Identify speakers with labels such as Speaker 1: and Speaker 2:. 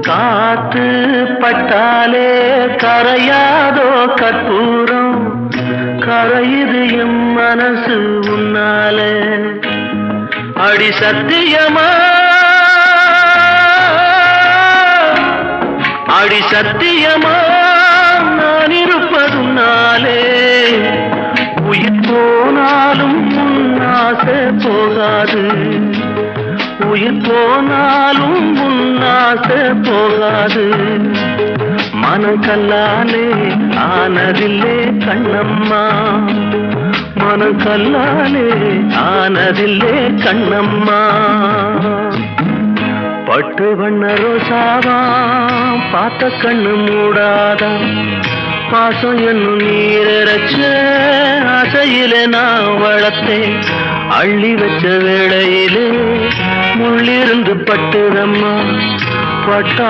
Speaker 1: காத்து பட்டாலே கரையாதோ கற்பூரம், கரையுது எம் மனசு உன்னாலே. அடி சத்தியமா, அடி சத்தியமா நான் இருப்பதுனாலே, உயிர் போனாலும் உன்னாசை போகாது, உயிர் போனாலும் உன்னாசை போகாது. மனக்கல்லாலே ஆனதில்லே கண்ணம்மா, மனக்கல்லாலே ஆனதில்லே கண்ணம்மா. பட்டு வண்ண ரோசாவா பார்த்த கண்ணு மூடாதா, பாசம் என்னும் நீரச்ச ஆசையில நான் வளர்த்தேன். அள்ளி வச்ச வேளையிலே முள்ளிருந்து பட்டுதம்மா, பட்டா